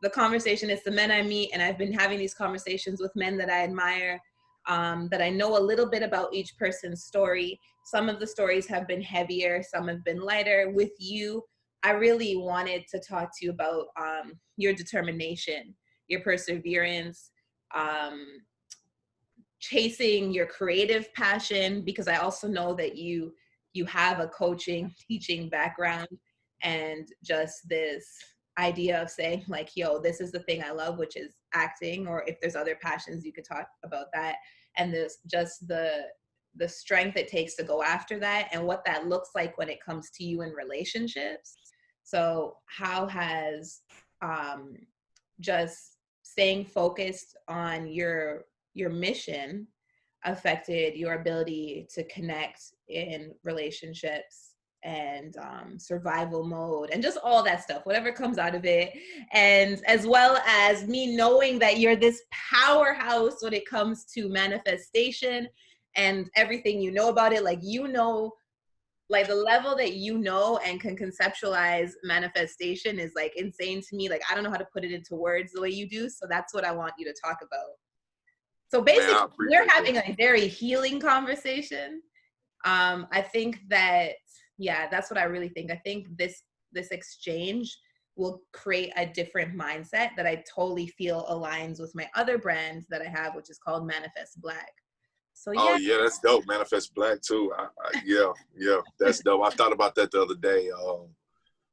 the conversation is the men I meet, and I've been having these conversations with men that I admire, that I know a little bit about each person's story. Some of the stories have been heavier, some have been lighter. With you, I really wanted to talk to you about your determination, your perseverance, chasing your creative passion, because I also know that you have a coaching, teaching background, and just this idea of saying like, yo, this is the thing I love, which is acting, or if there's other passions, you could talk about that. And this just the strength it takes to go after that, and what that looks like when it comes to you in relationships. So how has just staying focused on your mission affected your ability to connect in relationships and survival mode and just all that stuff, whatever comes out of it? And as well as me knowing that you're this powerhouse when it comes to manifestation and everything you know about it, like, you know, like the level that you know and can conceptualize manifestation is like insane to me. Like, I don't know how to put it into words the way you do. So that's what I want you to talk about. So basically, we're having a very healing conversation. I think that, yeah, that's what I really think. I think this exchange will create a different mindset that I totally feel aligns with my other brand that I have, which is called Manifest Black. So, yeah. Oh yeah, that's dope. Manifest Black too. Yeah, that's dope. I thought about that the other day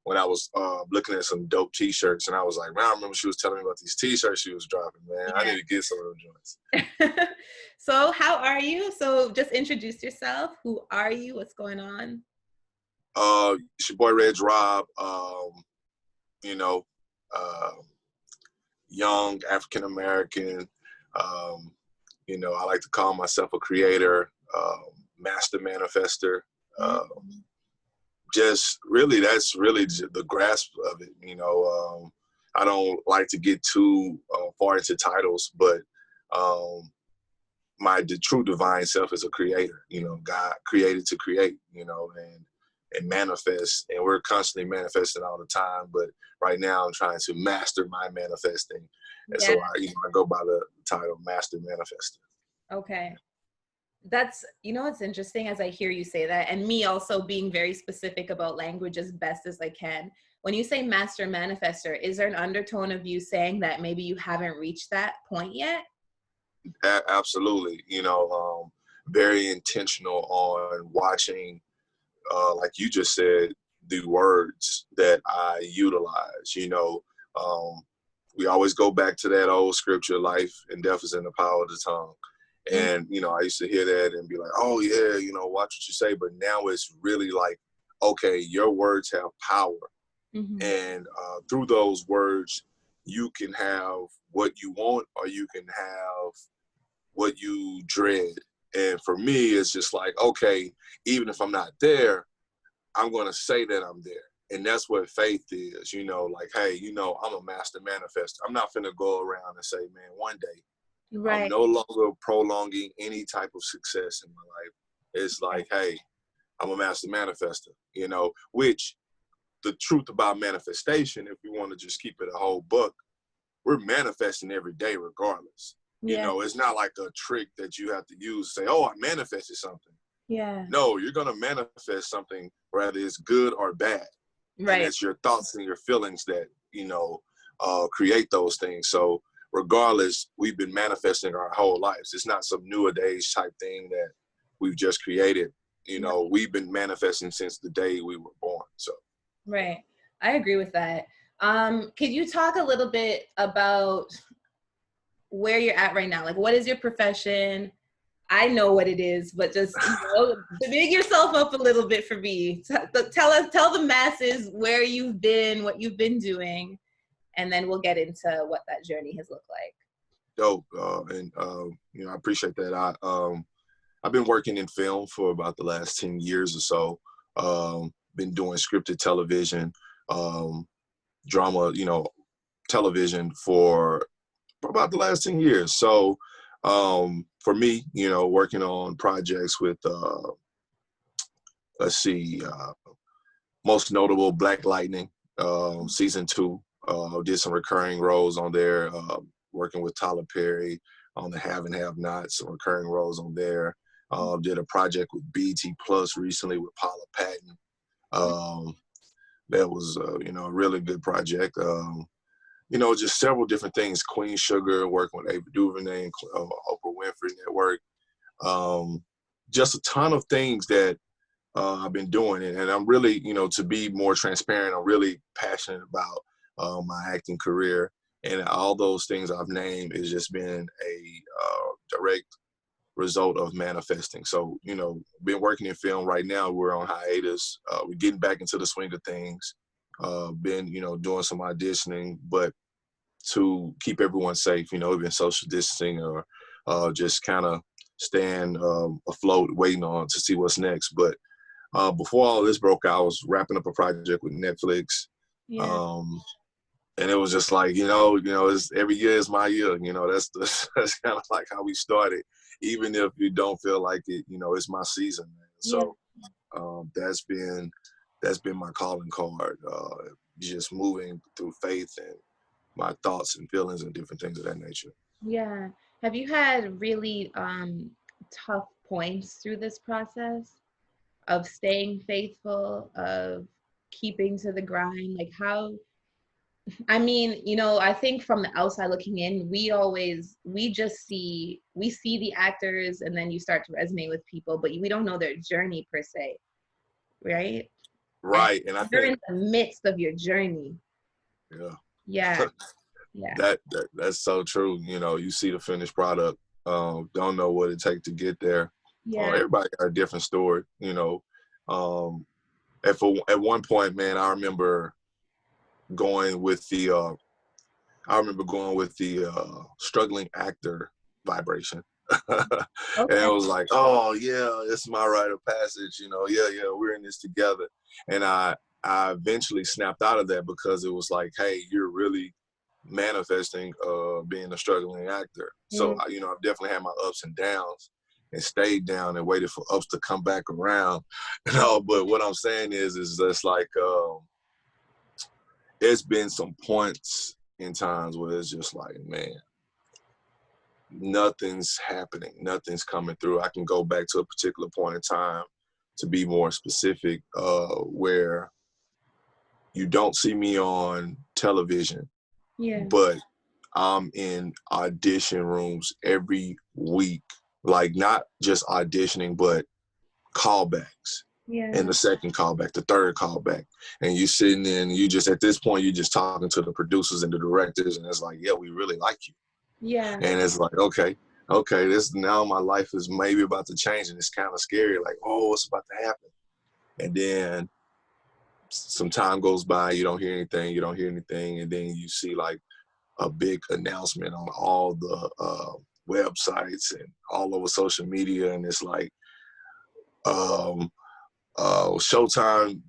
when I was looking at some dope T-shirts, and I was like, man, I remember she was telling me about these T-shirts she was dropping. Man, yeah. I need to get some of those joints. So, how are you? So, just introduce yourself. Who are you? What's going on? It's your boy Reg Rob. You know, young African American. You know, I like to call myself a creator, master manifester. Just really, that's really the grasp of it. You know, I don't like to get too far into titles, but the true divine self is a creator. You know, God created to create, you know, and manifest. And we're constantly manifesting all the time. But right now I'm trying to master my manifesting. And so I go by the title Master Manifester. Okay. That's, you know, it's interesting as I hear you say that, and me also being very specific about language as best as I can. When you say Master Manifester, is there an undertone of you saying that maybe you haven't reached that point yet? Absolutely. You know, very intentional on watching, like you just said, the words that I utilize. You know, we always go back to that old scripture, life and death is in the power of the tongue. And, you know, I used to hear that and be like, oh, yeah, you know, watch what you say. But now it's really like, okay, your words have power. Mm-hmm. And through those words, you can have what you want, or you can have what you dread. And for me, it's just like, okay, even if I'm not there, I'm going to say that I'm there. And that's what faith is, you know, like, hey, you know, I'm a master manifester. I'm not finna go around and say, man, one day, right. I'm no longer prolonging any type of success in my life. It's like, hey, I'm a master manifester, you know, which the truth about manifestation, if we want to just keep it a whole book, we're manifesting every day regardless. Yeah. You know, it's not like a trick that you have to use to say, oh, I manifested something. Yeah. No, you're going to manifest something, whether it's good or bad. Right. And it's your thoughts and your feelings that, you know, create those things. So regardless, we've been manifesting our whole lives. It's not some newer days type thing that we've just created. You know, we've been manifesting since the day we were born. So. Right. I agree with that. Could you talk a little bit about where you're at right now? Like, what is your profession? I know what it is, but just, you know, big yourself up a little bit for me. Tell the masses where you've been, what you've been doing, and then we'll get into what that journey has looked like. Dope. You know, I appreciate that. I've been working in film for about the last 10 years or so. Been doing scripted television, drama, you know, television for about the last 10 years. So for me, you know, working on projects with, most notable Black Lightning, season 2, Did some recurring roles on there, working with Tyler Perry on the Have and Have Nots, some recurring roles on there. Did a project with BT Plus recently with Paula Patton. That was, a really good project. Just several different things. Queen Sugar, working with Ava DuVernay, Oprah Winfrey Network. Just a ton of things that I've been doing. And I'm really, to be more transparent, I'm really passionate about my acting career. And all those things I've named has just been a direct result of manifesting. So, been working in film right now. We're on hiatus. We're getting back into the swing of things. Been, doing some auditioning, but to keep everyone safe, we've been social distancing or just kind of staying afloat, waiting on to see what's next. But before all this broke out, I was wrapping up a project with Netflix. Yeah. And it was just like, it's, every year is my year. That's that's kind of like how we started. Even if you don't feel like it, it's my season, man. So that's been my calling card. Just moving through faith and my thoughts and feelings and different things of that nature. Yeah. Have you had really tough points through this process of staying faithful, of keeping to the grind? Like how, I mean, I think from the outside looking in, we see the actors and then you start to resonate with people, but we don't know their journey per se, right? Right. And I you're think in the midst of your journey. Yeah. Yeah. Yeah. That's so true. You see the finished product, don't know what it takes to get there. Yeah. Everybody got a different story, At one point, man, I remember going with the struggling actor vibration. And it was like, oh yeah, it's my rite of passage, yeah, we're in this together. And I eventually snapped out of that because it was like, hey, you're really manifesting being a struggling actor. So I've definitely had my ups and downs and stayed down and waited for ups to come back around. But what I'm saying is just like it's been some points in times where it's just like, man, nothing's happening, nothing's coming through. I can go back to a particular point in time, to be more specific, where you don't see me on television, but I'm in audition rooms every week, like not just auditioning, but callbacks. And the second callback, the third callback. And you sitting in, you just, at this point, you're just talking to the producers and the directors, and it's like, yeah, we really like you. Yeah. And it's like, okay, this now my life is maybe about to change, and it's kind of scary, like, oh, what's about to happen? And then some time goes by, you don't hear anything, and then you see like a big announcement on all the websites and all over social media, and it's like Showtime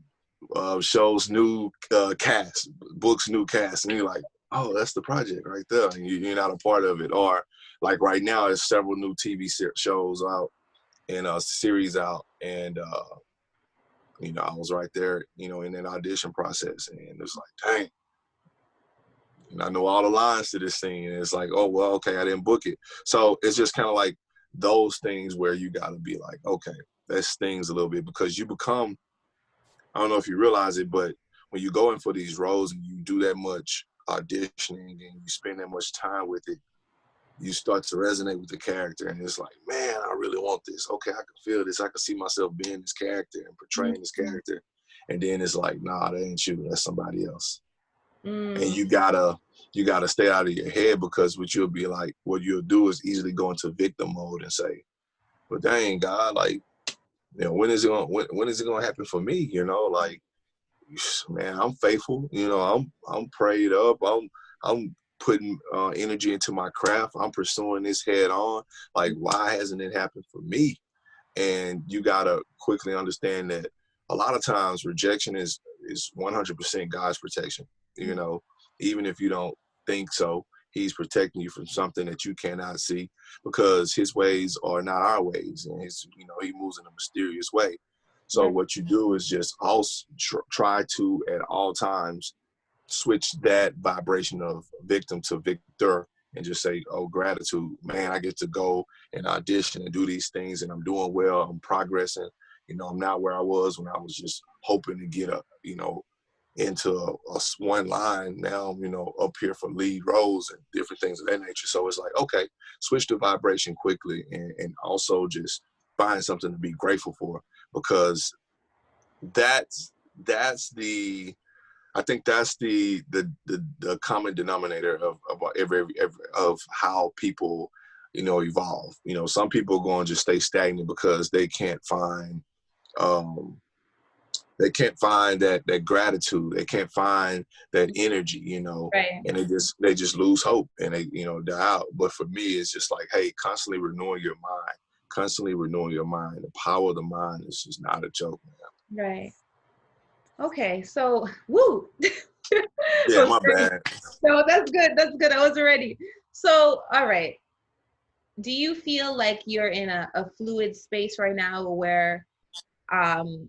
shows new cast, books new cast, and you're like, oh, that's the project right there, and you're not a part of it. Or like right now, there's several new TV shows out and a series out, and I was right there, in that audition process, and it's like, dang. And I know all the lines to this thing, and it's like, oh, well, okay, I didn't book it. So it's just kind of like those things where you got to be like, okay, that stings a little bit, because you become, I don't know if you realize it, but when you go in for these roles and you do that much auditioning and you spend that much time with it, you start to resonate with the character, and it's like, man, I really want this. Okay, I can feel this. I can see myself being this character and portraying this character. And then it's like, nah, that ain't you. That's somebody else. And you gotta stay out of your head, because what you'll do is easily go into victim mode and say, well, dang, God, like, when is it gonna happen for me? Like, man, I'm faithful. I'm prayed up. I'm putting energy into my craft. I'm pursuing this head on. Like, why hasn't it happened for me? And you gotta quickly understand that a lot of times rejection is 100% God's protection. Even if you don't think so, he's protecting you from something that you cannot see, because his ways are not our ways, and he moves in a mysterious way. So what you do is just also try to, at all times, switch that vibration of victim to victor and just say, oh, gratitude, man, I get to go and audition and do these things and I'm doing well, I'm progressing. You know, I'm not where I was when I was just hoping to get up, you know, into one line. Now, you know, up here for lead roles and different things of that nature. So it's like, okay, switch the vibration quickly and also just find something to be grateful for, because that's the, I think that's the common denominator of every of how people, you know, evolve. You know, some people go and just stay stagnant because they can't find that gratitude. They can't find that energy, you know, Right. and they just lose hope and they, you know, die out. But for me, it's just like, hey, constantly renewing your mind, constantly renewing your mind. The power of the mind is just not a joke, man. Right. Okay. So, woo. I Yeah, was my ready. bad. No, that's good. That's good. I was ready. So, all right. Do you feel like you're in a fluid space right now where um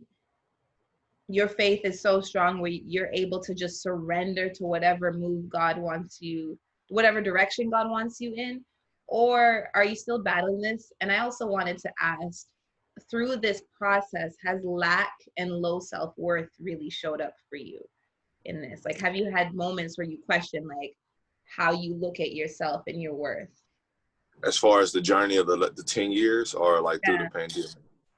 your faith is so strong where you're able to just surrender to whatever move God wants you, whatever direction God wants you in? Or are you still battling this? And I also wanted to ask, through this process, has lack and low self-worth really showed up for you in this? Like, have you had moments where you question like how you look at yourself and your worth? As far as the journey of the 10 years or like through the Yeah. pandemic?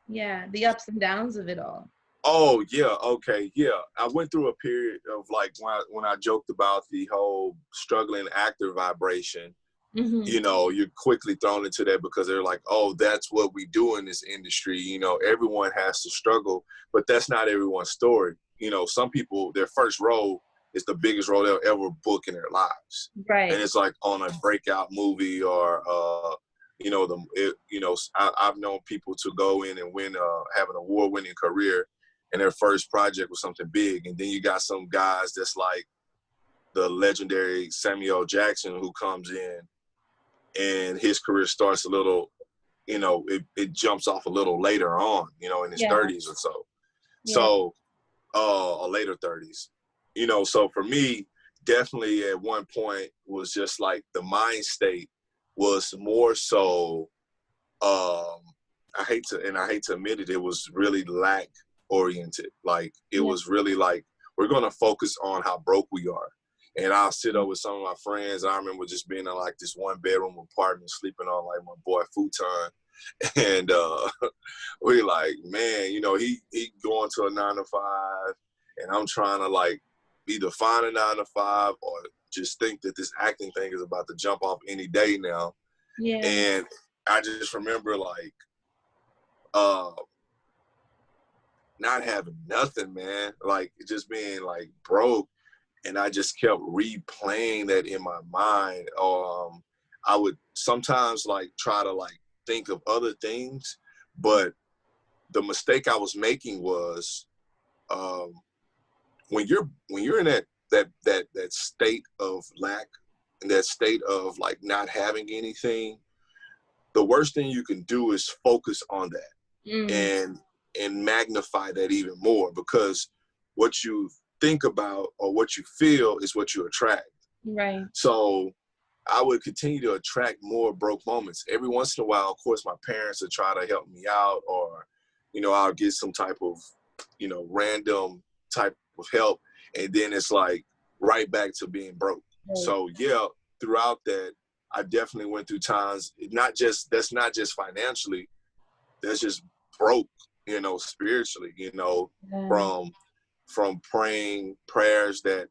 Yeah, the ups and downs of it all. Oh yeah, okay, yeah. I went through a period of like when I joked about the whole struggling actor vibration. Mm-hmm. You know, you're quickly thrown into that because they're like, oh, that's what we do in this industry. You know, everyone has to struggle, but that's not everyone's story. You know, some people, their first role is the biggest role they'll ever book in their lives. Right. And it's like on a breakout movie or, you know, I've known people to go in and win, have an award-winning career, and their first project was something big. And then you got some guys that's like the legendary Samuel Jackson who comes in and his career starts a little, you know, it jumps off a little later on, you know, in his Yeah. 30s or so. Yeah. So, or later 30s, you know, so for me, definitely at one point was just like the mind state was more so, I hate to admit it, it was really lack oriented. Like it Yeah. was really like, we're going to focus on how broke we are. And I'll sit up with some of my friends. I remember just being in like this one bedroom apartment, sleeping on like my boy futon. And we like, man, you know, he going to a 9 to 5 and I'm trying to like either find a 9 to 5 or just think that this acting thing is about to jump off any day now. Yeah. And I just remember like, not having nothing, man, like just being like broke. And I just kept replaying that in my mind. I would sometimes like try to like think of other things, but the mistake I was making was when you're in that state of lack and that state of like not having anything, the worst thing you can do is focus on that and magnify that even more, because what you think about or what you feel is what you attract. Right. So I would continue to attract more broke moments. Every once in a while, of course, my parents would try to help me out, or, you know, I'll get some type of, you know, random type of help. And then it's like right back to being broke. Right. So yeah, throughout that, I definitely went through times, that's not just financially, that's just broke, you know, spiritually, you know, from praying prayers that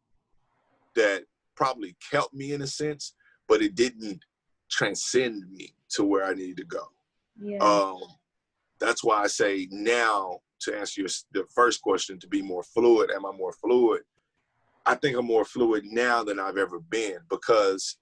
probably kept me in a sense, but it didn't transcend me to where I needed to go. Yeah. That's why I say now, to answer the first question, to be more fluid, am I more fluid? I think I'm more fluid now than I've ever been, because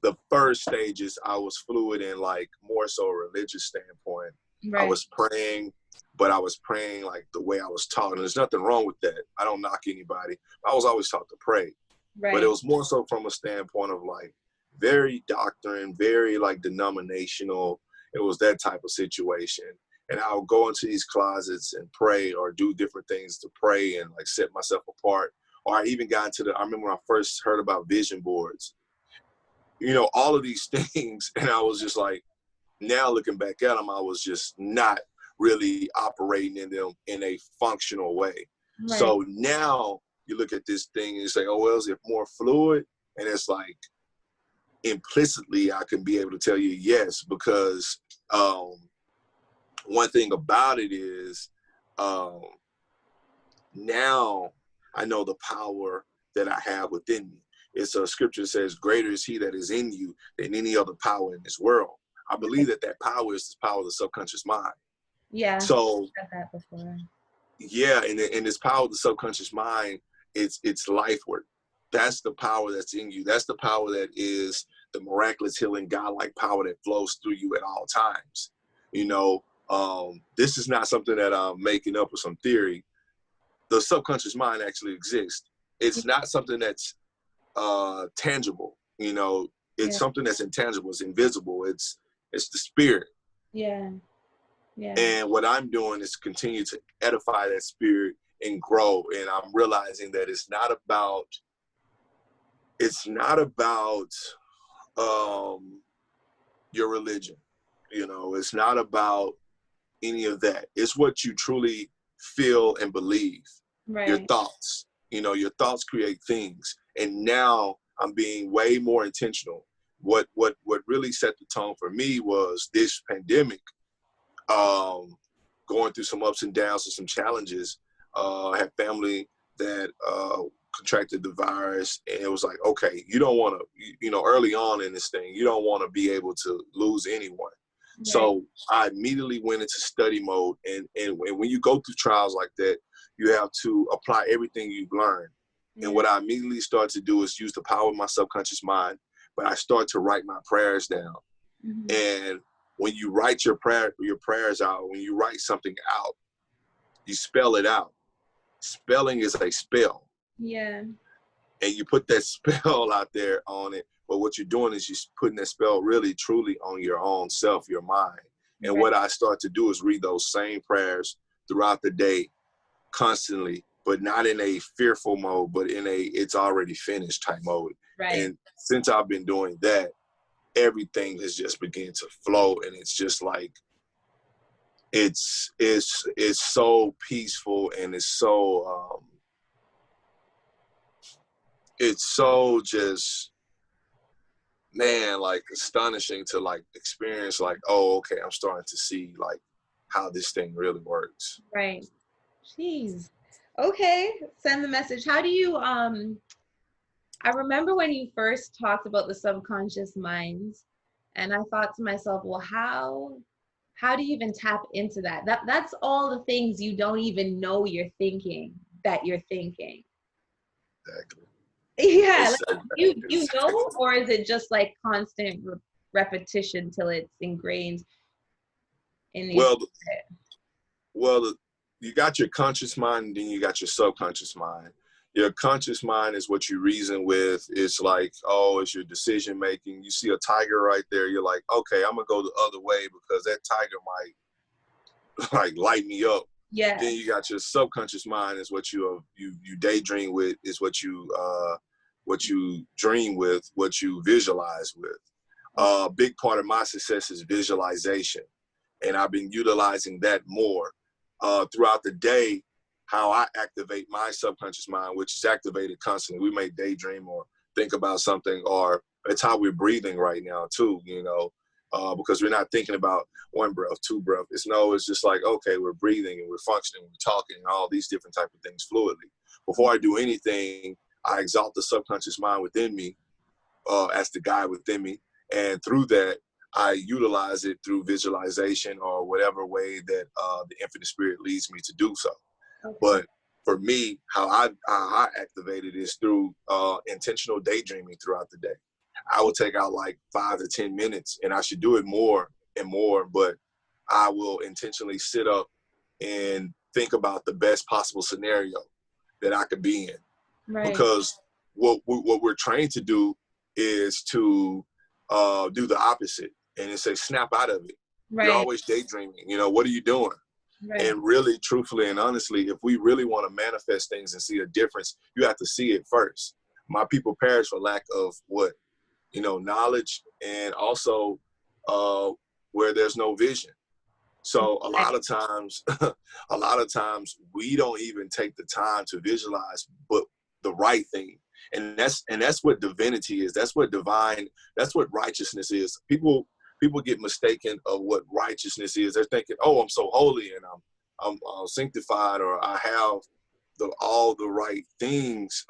the first stages I was fluid in like more so a religious standpoint. Right. I was praying, but I was praying like the way I was taught. And there's nothing wrong with that. I don't knock anybody. I was always taught to pray. Right. But it was more so from a standpoint of like very doctrine, very like denominational. It was that type of situation. And I would go into these closets and pray or do different things to pray and like set myself apart. or I even got into I remember when I first heard about vision boards, you know, all of these things. And I was just like, now looking back at them, I was just not really operating in them in a functional way. Right. So now you look at this thing and you say, oh, well, is it more fluid? And it's like, implicitly, I can be able to tell you yes, because one thing about it is now I know the power that I have within me. It's a scripture that says, greater is he that is in you than any other power in this world. I believe that power is the power of the subconscious mind. Yeah. So I've heard that before. Yeah, and this power of the subconscious mind, it's life work. That's the power that's in you. That's the power that is the miraculous healing godlike power that flows through you at all times. You know, this is not something that I'm making up with some theory. The subconscious mind actually exists. It's not something that's tangible. You know, it's something that's intangible. It's invisible. It's the spirit. Yeah. Yeah. And what I'm doing is continue to edify that spirit and grow. And I'm realizing that it's not about your religion. You know, it's not about any of that. It's what you truly feel and believe. Right. Your thoughts. You know, your thoughts create things. And now I'm being way more intentional. What really set the tone for me was this pandemic. Going through some ups and downs and some challenges. I had family that contracted the virus, and it was like, okay, you don't want to, you know, early on in this thing, you don't want to be able to lose anyone. Right. So I immediately went into study mode, and when you go through trials like that, you have to apply everything you've learned. Yeah. And what I immediately started to do is use the power of my subconscious mind, but I start to write my prayers down. Mm-hmm. And when you write your prayers out, when you write something out, you spell it out. Spelling is a spell. Yeah. And you put that spell out there on it. But what you're doing is you're putting that spell really, truly on your own self, your mind. And right. What I start to do is read those same prayers throughout the day, constantly, but not in a fearful mode, but in a it's already finished type mode. Right. And since I've been doing that, everything has just begun to flow, and it's just like it's so peaceful, and it's so just, man, like astonishing to like experience, like, oh, okay, I'm starting to see like how this thing really works. Right. Jeez. Okay, send the message. How do you I remember when you first talked about the subconscious mind, and I thought to myself, well, how do you even tap into that? That's all the things you don't even know you're thinking that you're thinking. Exactly. Yeah, like, you know, or is it just like constant repetition till it's ingrained in you? Well, you got your conscious mind, and then you got your subconscious mind. Your conscious mind is what you reason with. It's like, oh, it's your decision making. You see a tiger right there, you're like, okay, I'm gonna go the other way because that tiger might like light me up. Yeah. Then you got your subconscious mind is what you daydream with, is what you dream with, what you visualize with. A big part of my success is visualization, and I've been utilizing that more throughout the day. How I activate my subconscious mind, which is activated constantly. We may daydream or think about something, or it's how we're breathing right now too, you know, because we're not thinking about one breath, two breath. It's just like, okay, we're breathing and we're functioning, we're talking, and all these different type of things fluidly. Before I do anything, I exalt the subconscious mind within me as the guide within me. And through that, I utilize it through visualization or whatever way that the infinite spirit leads me to do so. Okay. But for me, how I activate it is through intentional daydreaming throughout the day. I will take out like 5 to 10 minutes, and I should do it more and more, but I will intentionally sit up and think about the best possible scenario that I could be in. Right. Because what we're trained to do is to do the opposite, and it's say snap out of it. Right. You're always daydreaming. You know, what are you doing? Right. And really, truthfully and honestly, if we really want to manifest things and see a difference, you have to see it first. My people perish for lack of what? Knowledge, and also where there's no vision. So a lot of times, we don't even take the time to visualize, but the right thing. And that's what divinity is. That's what righteousness is. People get mistaken of what righteousness is. They're thinking, oh, I'm so holy and I'm sanctified, or I have all the right things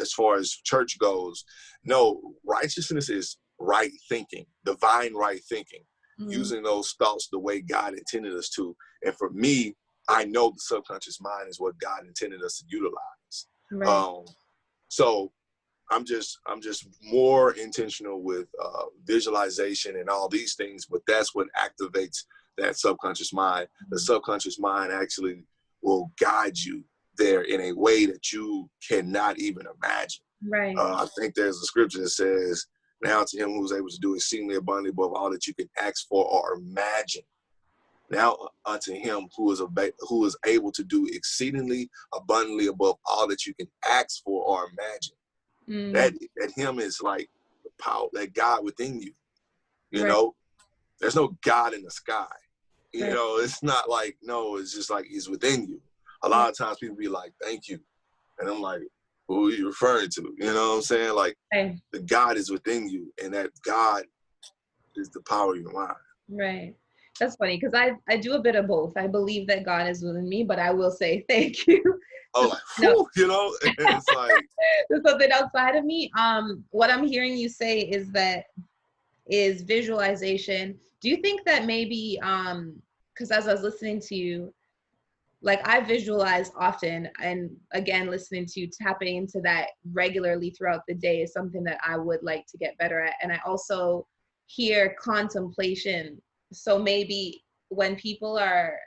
as far as church goes. No, righteousness is right thinking, divine right thinking, using those thoughts the way God intended us to. And for me, I know the subconscious mind is what God intended us to utilize. Right. So I'm just more intentional with visualization and all these things, but that's what activates that subconscious mind. The subconscious mind actually will guide you there in a way that you cannot even imagine. Right. I think there's a scripture that says, now to him who is able to do exceedingly abundantly above all that you can ask for or imagine. Now unto him who is able to do exceedingly abundantly above all that you can ask for or imagine. That him is like the power, that God within you. You know, there's no God in the sky. It's not like, no, it's just like he's within you. A lot of times people be like, thank you. And I'm like, who are you referring to? You know what I'm saying? Like, the God is within you, and that God is the power of your mind. Right. That's funny because I do a bit of both. I believe that God is within me, but I will say thank you. Oh, like, whew, it's like there's something outside of me. What I'm hearing you say is visualization. Do you think that maybe because as I was listening to you, like I visualize often, and again, listening to you tapping into that regularly throughout the day is something that I would like to get better at. And I also hear contemplation. So maybe when people are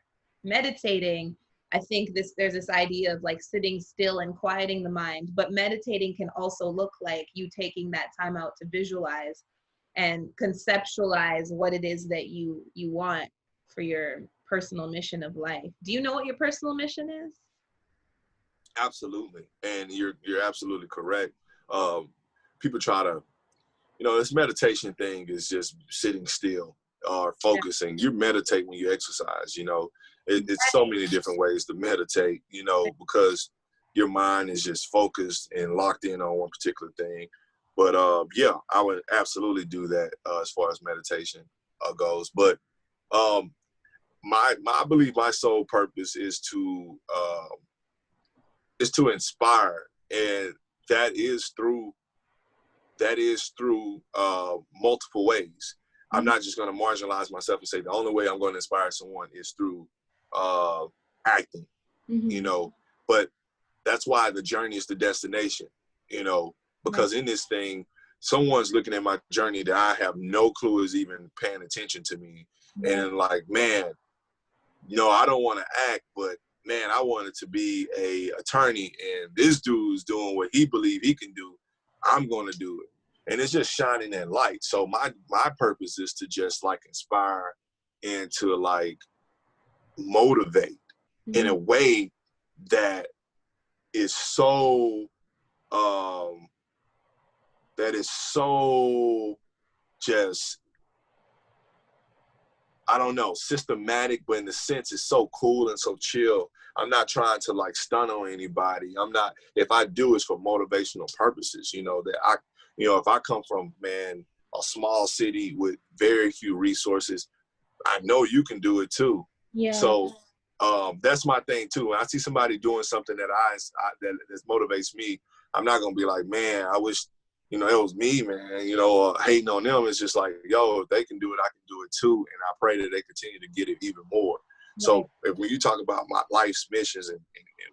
meditating, I think there's this idea of like sitting still and quieting the mind, but meditating can also look like you taking that time out to visualize and conceptualize what it is that you want for your personal mission of life. Do you know what your personal mission is? Absolutely. And you're absolutely correct. People try to, this meditation thing is just sitting still or focusing. You meditate when you exercise, it's so many different ways to meditate, because your mind is just focused and locked in on one particular thing. But yeah, I would absolutely do that as far as meditation goes. But I believe my sole purpose is to inspire, and that is through multiple ways. I'm not just going to marginalize myself and say the only way I'm going to inspire someone is through acting, but that's why the journey is the destination, because in this thing, someone's looking at my journey that I have no clue is even paying attention to me. And like, man, I don't want to act, but man, I wanted to be a attorney, and this dude's doing what he believes he can do. I'm going to do it. And it's just shining that light. So my purpose is to just like inspire and to like motivate in a way that is so just, I don't know, systematic, but in the sense it's so cool and so chill. I'm not trying to like stun on anybody. If I do, it's for motivational purposes, that if I come from, man, a small city with very few resources, I know you can do it too. Yeah. So that's my thing too. When I see somebody doing something that that motivates me, I'm not going to be like, man, I wish, it was me, man, hating on them. It's just like, yo, if they can do it, I can do it too. And I pray that they continue to get it even more. Right. So when you talk about my life's missions and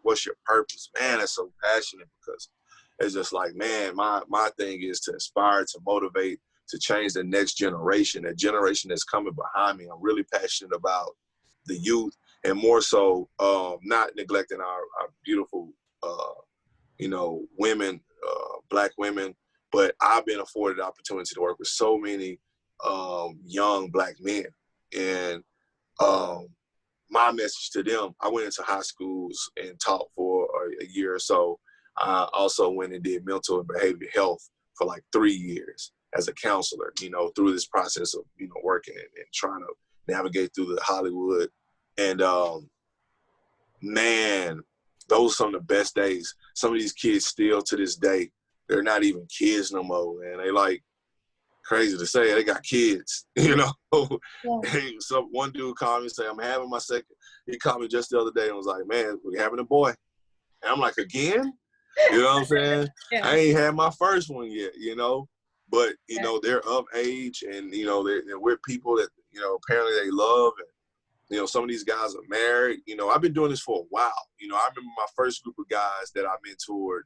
what's your purpose, man, that's so passionate, because it's just like, man, my thing is to inspire, to motivate, to change the next generation, that generation that's coming behind me. I'm really passionate about the youth, and more so not neglecting our beautiful, women, Black women. But I've been afforded the opportunity to work with so many young Black men. And my message to them, I went into high schools and taught for a year or so. I also went and did mental and behavioral health for like 3 years as a counselor, you know, through this process of, you know, working and trying to navigate through the Hollywood. And man, those are some of the best days. Some of these kids still to this day, they're not even kids no more, man. They like, crazy to say, they got kids, you know. Yeah. Hey, so one dude called me and said, I'm having my second. He called me just the other day and was like, man, we're having a boy. And I'm like, again? You know what I'm saying? Yeah. I ain't had my first one yet, you know. But, you Yeah. know, they're of age and, you know, we're people that, you know, apparently they love. And, you know, some of these guys are married. You know, I've been doing this for a while. You know, I remember my first group of guys that I mentored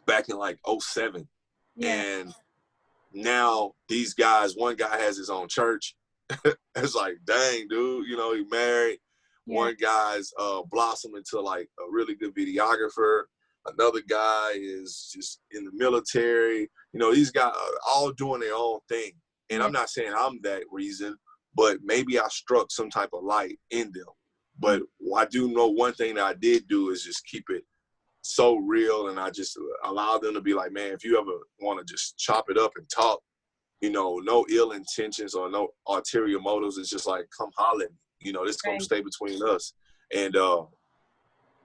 back in like 2007. Yeah. And now these guys, one guy has his own church. It's like, dang, dude, you know, he married. Yeah. One guy's blossomed into like a really good videographer. Another guy is just in the military. You know, these guys are all doing their own thing. And I'm not saying I'm that reason, but maybe I struck some type of light in them. But I do know one thing that I did do is just keep it so real, and I just allow them to be like, man, if you ever want to just chop it up and talk, you know, no ill intentions or no ulterior motives. It's just like, come holler at me. You know, this is gonna stay between us. And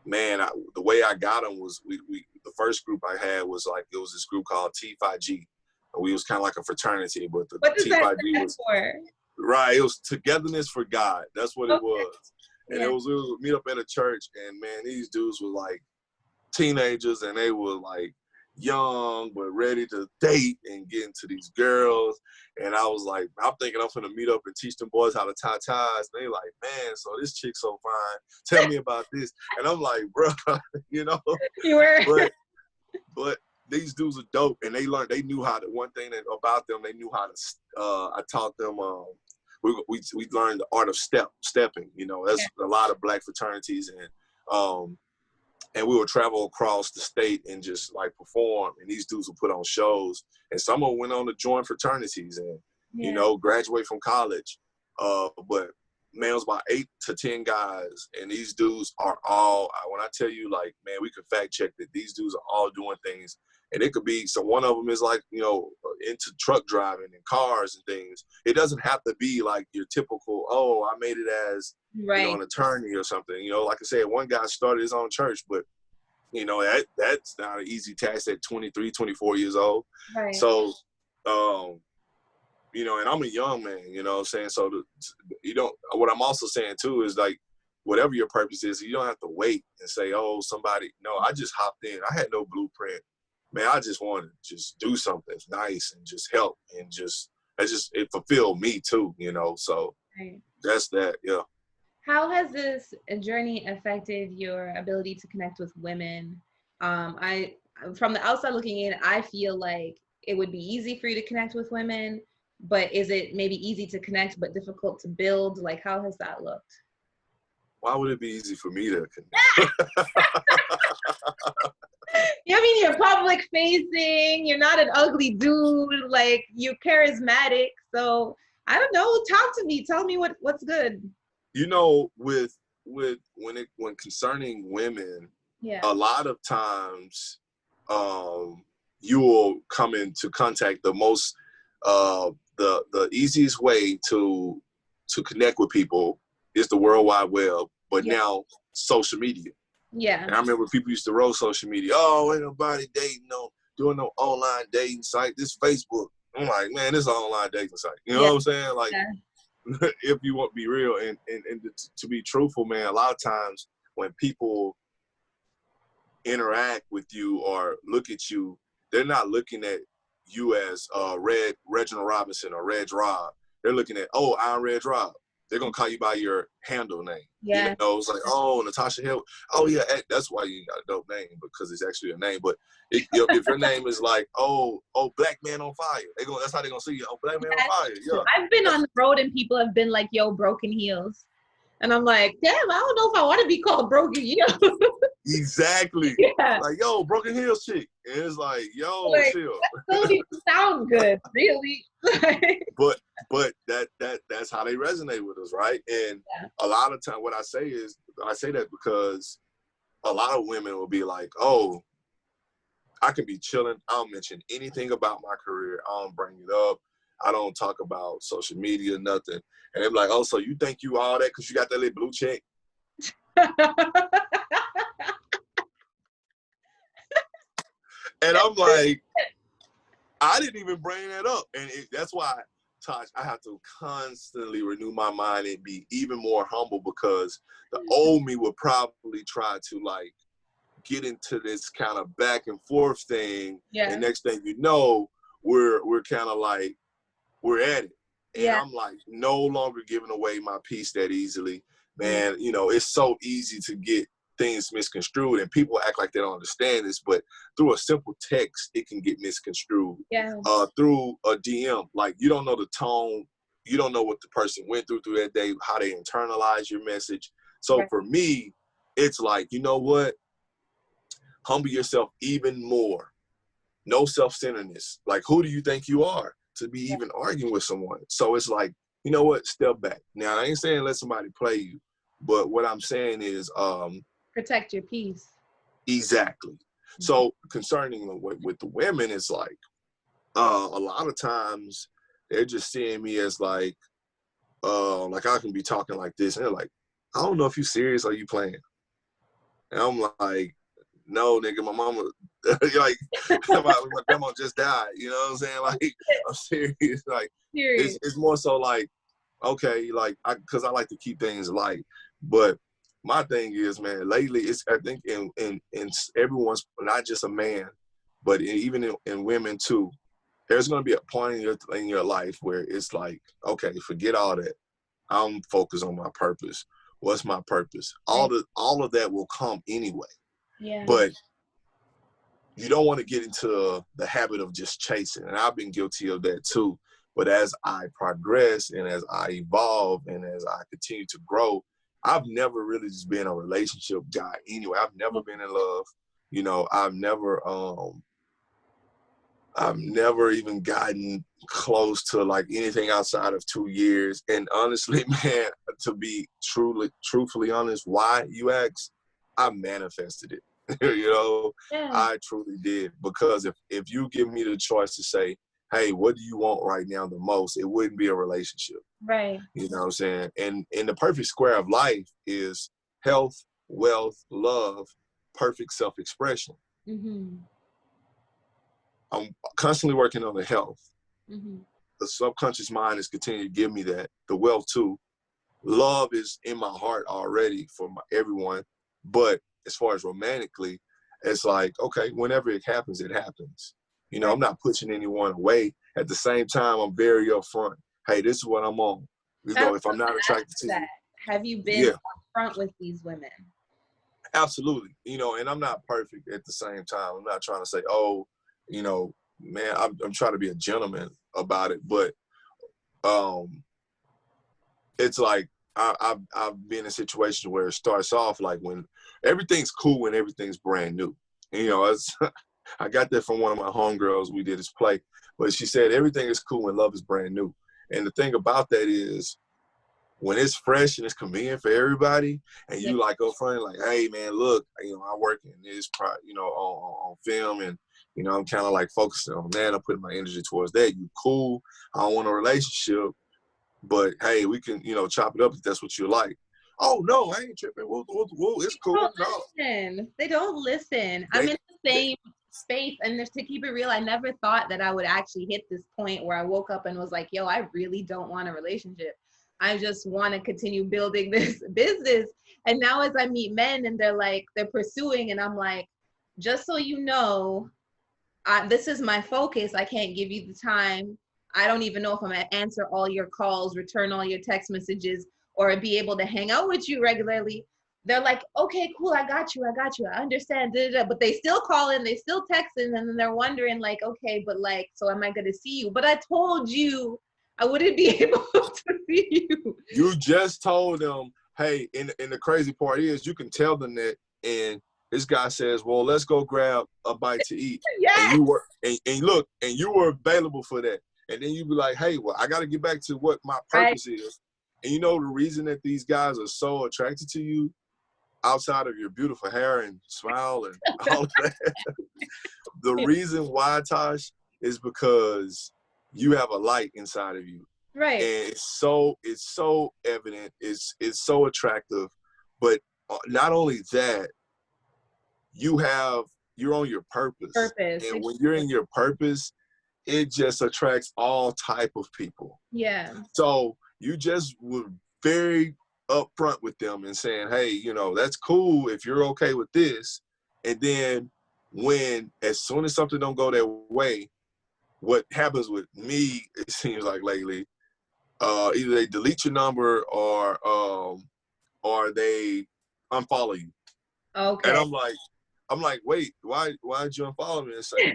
man, the way I got them was we the first group I had was like, it was this group called T5G. And we was kind of like a fraternity, but the what does T5G that was for? right. It was togetherness for God. That's what it was. And Yeah. it was meet up at a church, and man, these dudes were like teenagers, and they were like young but ready to date and get into these girls. And I was like, I'm thinking I'm gonna meet up and teach them boys how to tie ties. And they like, man, so this chick's so fine. Tell me about this. And I'm like, bro, you know. You were. But these dudes are dope, and they knew how to. One thing about them, they knew how to. I taught them. We learned the art of stepping. You know, that's a lot of black fraternities, and we would travel across the state and just like perform, and these dudes would put on shows, and some of them went on to join fraternities and, you know, graduate from college. But man, it was about 8 to 10 guys, and these dudes are all, when I tell you, like, man, we can fact check that these dudes are all doing things. And it could be, so one of them is like, you know, into truck driving and cars and things. It doesn't have to be like your typical, oh, I made it as, you know, an attorney or something. You know, like I said, one guy started his own church, but, you know, that's not an easy task at 23, 24 years old. Right. So, you know, and I'm a young man, you know what I'm saying? So, what I'm also saying too is like, whatever your purpose is, you don't have to wait and say, oh, somebody, no, I just hopped in. I had no blueprint. Man, I just wanted to just do something nice and just help, and it fulfilled me too, you know? So that's that, yeah. How has this journey affected your ability to connect with women? From the outside looking in, I feel like it would be easy for you to connect with women, but is it maybe easy to connect but difficult to build? Like, how has that looked? Why would it be easy for me to connect? I mean, you're public facing, you're not an ugly dude, like, you're charismatic. So I don't know, talk to me, tell me what's good. You know, when concerning women, a lot of times you will come into contact the most the easiest way to connect with people is the World Wide Web, but now social media. Yeah. And I remember people used to roast social media. Oh, ain't nobody doing no online dating site. This Facebook. I'm like, man, this is an online dating site. You know what I'm saying? Like, if you want to be real and to be truthful, man, a lot of times when people interact with you or look at you, they're not looking at you as Reg Robinson or Reg Rob. They're looking at, oh, I'm Reg Rob. They're going to call you by your handle name. Yeah. You know, it's like, oh, Natasha Hill. Oh, yeah, that's why you got a dope name, because it's actually a name. But if your name is like, oh, Black Man on Fire, that's how they're going to see you. Oh, Black Man on Fire. Yeah. I've been on the road and people have been like, yo, Broken Heels. And I'm like, damn, I don't know if I want to be called Broken Heels. Exactly. Yeah. Like, yo, broken heels chick. And it's like, yo, Like, chill. that don't even sound good, really. But that's how they resonate with us, right? And a lot of time what I say that because a lot of women will be like, oh, I can be chilling. I don't mention anything about my career. I don't bring it up. I don't talk about social media, nothing. And they're like, oh, so you think you all that because you got that little blue check? And I'm like, I didn't even bring that up. And that's why, Tosh, I have to constantly renew my mind and be even more humble, because the old me would probably try to like get into this kind of back and forth thing. Yeah. And next thing you know, we're kind of like, we're at it. And I'm like no longer giving away my piece that easily. Man, you know, it's so easy to get things misconstrued, and people act like they don't understand this, but through a simple text, it can get misconstrued. Through a DM, like you don't know the tone, you don't know what the person went through that day, how they internalize your message. So for me, it's like, you know what? Humble yourself even more. No self-centeredness. Like, who do you think you are to be even arguing with someone? So it's like, you know what? Step back. Now, I ain't saying let somebody play you, but what I'm saying is protect your peace. Exactly. So concerning with the women, it's like a lot of times they're just seeing me as like I can be talking like this, and they're like, I don't know if you serious or you playing. And I'm like, no, nigga, my mama, like, my grandma just died. You know what I'm saying? Like, I'm serious. Like, it's more so like, okay, like, because I like to keep things light. But my thing is, man, lately, it's, I think in everyone's, not just a man, but even in women too, there's going to be a point in your life where it's like, okay, forget all that. I'm focused on my purpose. What's my purpose? All of that will come anyway. But you don't want to get into the habit of just chasing. And I've been guilty of that too. But as I progress and as I evolve and as I continue to grow, I've never really just been a relationship guy anyway. I've never been in love. You know, I've never even gotten close to like anything outside of 2 years. And honestly, man, to be truthfully honest, why you ask, I manifested it. You know, I truly did. Because if you give me the choice to say, hey, what do you want right now the most? It wouldn't be a relationship. Right. You know what I'm saying? And the perfect square of life is health, wealth, love, perfect self-expression. Mm-hmm. I'm constantly working on the health. Mm-hmm. The subconscious mind is continuing to give me that. The wealth too. Love is in my heart already for everyone. But as far as romantically, it's like, okay, whenever it happens, it happens. You know, I'm not pushing anyone away. At the same time, I'm very upfront. Hey, this is what I'm on. You know, if I'm not attracted to you. Have you been upfront with these women? Absolutely. You know, and I'm not perfect at the same time. I'm not trying to say, oh, you know, man, I'm trying to be a gentleman about it. But it's like I've been in a situation where it starts off like when everything's cool when everything's brand new. And, you know, I got that from one of my homegirls. We did this play, but she said everything is cool when love is brand new. And the thing about that is, when it's fresh and it's convenient for everybody, and you like up front, like, hey man, look, you know, I work in this, you know, on film, and you know, I'm kind of like focusing on that. I'm putting my energy towards that. You cool? I don't want a relationship, but hey, we can, you know, chop it up if that's what you like. Oh no, I ain't tripping. Whoa, it's cool. They don't listen. I'm in the same space, and to keep it real, I never thought that I would actually hit this point where I woke up and was like, yo, I really don't want a relationship. I just want to continue building this business. And now as I meet men and they're pursuing, and I'm like, just so you know, this is my focus. I can't give you the time. I don't even know if I'm going to answer all your calls, return all your text messages, or be able to hang out with you regularly. They're like, okay, cool. I got you. I understand. But they still call in, they still text in, and then they're wondering like, okay, but like, so am I going to see you? But I told you I wouldn't be able to see you. You just told them, hey, and the crazy part is you can tell them that, and this guy says, well, let's go grab a bite to eat. And Yes. you were, and look, and you were available for that. And then you be like, hey, well, I got to get back to what my purpose is. And you know the reason that these guys are so attracted to you, outside of your beautiful hair and smile and all of that, the reason why, Tosh, is because you have a light inside of you. Right. And it's so evident, it's so attractive. But not only that, you're on your purpose. And when you're in your purpose, it just attracts all type of people. Yeah. So you just were very upfront with them and saying, hey, you know, that's cool if you're okay with this. And then as soon as something don't go their way, what happens with me, it seems like lately, either they delete your number or they unfollow you. Okay. And I'm like, wait, why did you unfollow me? And say,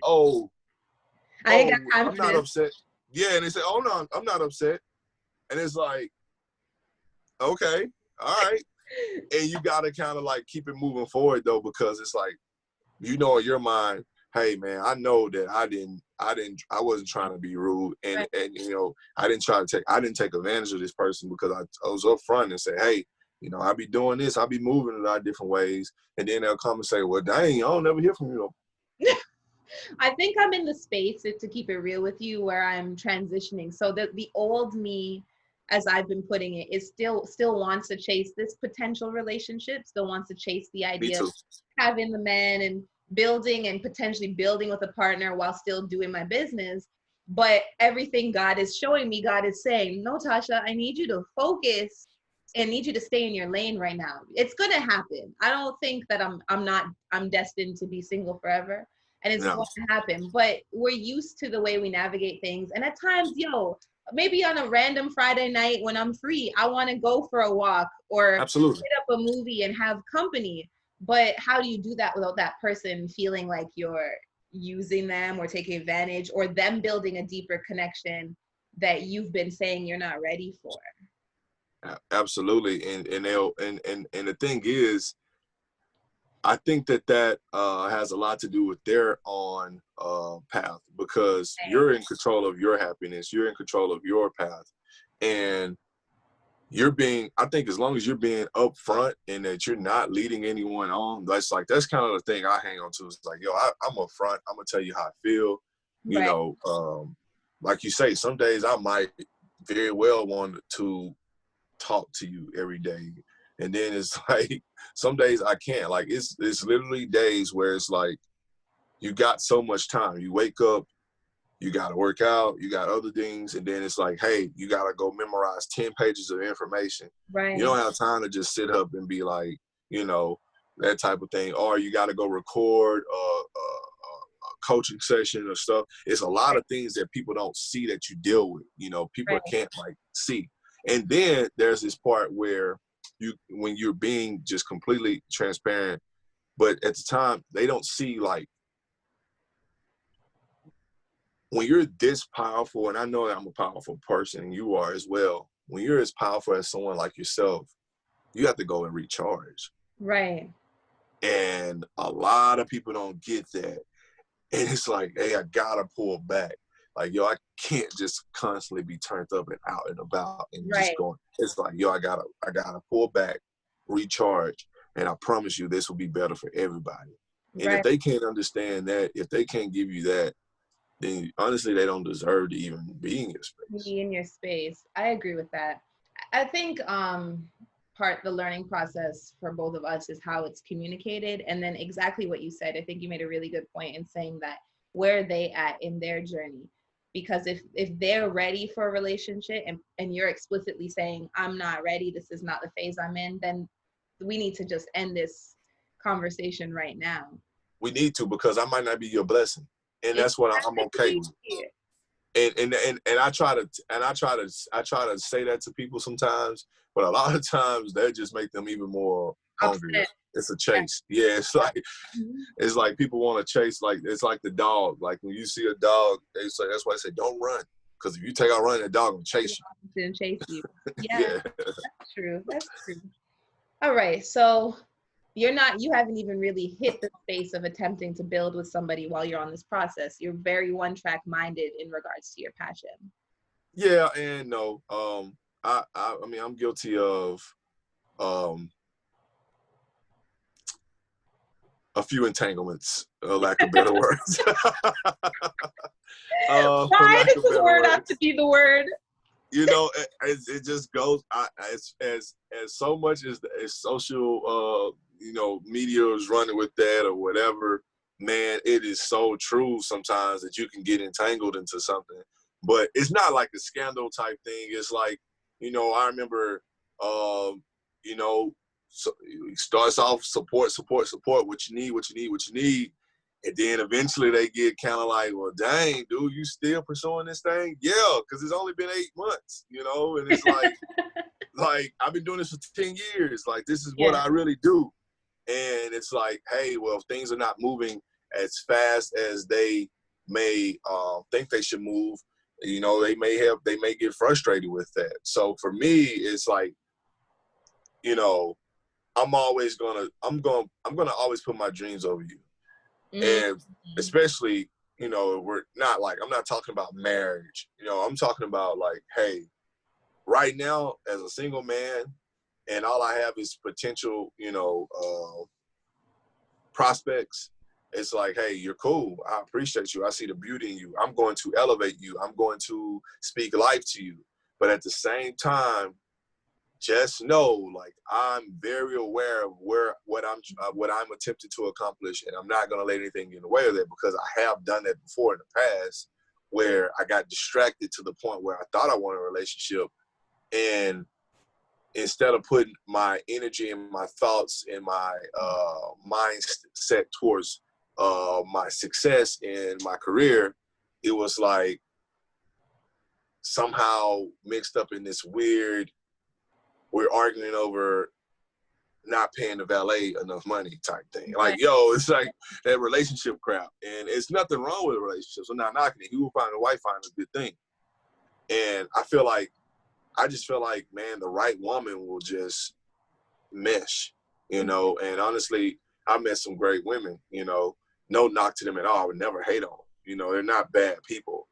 I'm not upset. Yeah, and they say, oh no, I'm not upset. And it's like, okay, all right. And you gotta kind of like keep it moving forward though, because it's like, you know, in your mind, hey man, I know that I wasn't trying to be rude, and you know, I didn't take advantage of this person, because I was upfront and say, hey, you know, I be doing this, I be moving in a lot of different ways, and then they'll come and say, well, dang, I don't never hear from you though. I think I'm in the space, to keep it real with you, where I'm transitioning. So the old me, as I've been putting it, is still wants to chase this potential relationship, still wants to chase the idea of having the man and building and potentially building with a partner while still doing my business. But everything God is showing me, God is saying, no, Tasha, I need you to focus and need you to stay in your lane right now. It's going to happen. I don't think that I'm destined to be single forever. And it's going to happen. But we're used to the way we navigate things. And at times, maybe on a random Friday night when I'm free, I want to go for a walk or hit up a movie and have company. But how do you do that without that person feeling like you're using them or taking advantage, or them building a deeper connection that you've been saying you're not ready for? Absolutely. And the thing is, I think that has a lot to do with their on path, because you're in control of your happiness, you're in control of your path, and I think as long as you're being upfront and that you're not leading anyone on, that's kind of the thing I hang on to. It's like, I'm upfront, I'm gonna tell you how I feel. You know, like you say, some days I might very well want to talk to you every day. And then it's like, some days I can't. Like, it's literally days where it's like, you got so much time. You wake up, you got to work out, you got other things. And then it's like, hey, you got to go memorize 10 pages of information. Right. You don't have time to just sit up and be like, you know, that type of thing. Or you got to go record a coaching session or stuff. It's a lot of things that people don't see that you deal with. You know, people can't like see. And then there's this part where when you're being just completely transparent, but at the time they don't see, like, when you're this powerful, and I know that I'm a powerful person and you are as well, when you're as powerful as someone like yourself, you have to go and recharge. Right. And a lot of people don't get that. And it's like, hey, I gotta pull back. Like, I can't just constantly be turned up and out and about and just going. It's like, I gotta pull back, recharge, and I promise you this will be better for everybody. And if they can't understand that, if they can't give you that, then honestly, they don't deserve to even be in your space. Be in your space. I agree with that. I think the learning process for both of us is how it's communicated, and then exactly what you said. I think you made a really good point in saying that, where are they at in their journey? Because if they're ready for a relationship and you're explicitly saying, I'm not ready, this is not the phase I'm in, then we need to just end this conversation right now. We need to, because I might not be your blessing, and that's what I'm okay with. And I try to say that to people sometimes, but a lot of times that just make them even more hungry. Upset. It's a chase. Yeah, it's like people want to chase. Like, it's like the dog. Like, when you see a dog, they say, that's why I say don't run, because if you take out running, the dog will chase you. Chase you. Yeah, That's true. All right, so you haven't even really hit the space of attempting to build with somebody while you're on this process. You're very one track minded in regards to your passion. Yeah, and no. I mean, I'm guilty of a few entanglements, lack of better words. For Why lack does of the better word have words. to be the word? You know, it just goes as so much as social, you know, media is running with that or whatever. Man, it is so true sometimes that you can get entangled into something, but it's not like a scandal type thing. It's like, you know, I remember, you know, so it starts off support, what you need, what you need, what you need. And then eventually they get kind of like, well, dang, dude, you still pursuing this thing? Yeah, because it's only been 8 months, you know? And it's like, I've been doing this for 10 years. Like, this is what Yeah. I really do. And it's like, hey, well, if things are not moving as fast as they may think they should move, you know, they may get frustrated with that. So for me, it's like, you know, I'm gonna always put my dreams over you. Mm-hmm. And especially, you know, I'm not talking about marriage. You know, I'm talking about like, hey, right now as a single man, and all I have is potential, you know, prospects. It's like, hey, you're cool. I appreciate you. I see the beauty in you. I'm going to elevate you. I'm going to speak life to you. But at the same time, just know, like, I'm very aware of what I'm attempting to accomplish, and I'm not going to let anything get in the way of that, because I have done that before in the past, where I got distracted to the point where I thought I wanted a relationship, and instead of putting my energy and my thoughts and my mindset towards my success in my career, it was like somehow mixed up in this we're arguing over not paying the valet enough money type thing. Like, yo, it's like that relationship crap. And it's nothing wrong with a relationship. So I'm not knocking it. You will find a wife, find a good thing. And I just feel like, man, the right woman will just mesh, you know. And honestly, I met some great women, you know, no knock to them at all. I would never hate on them. You know, they're not bad people.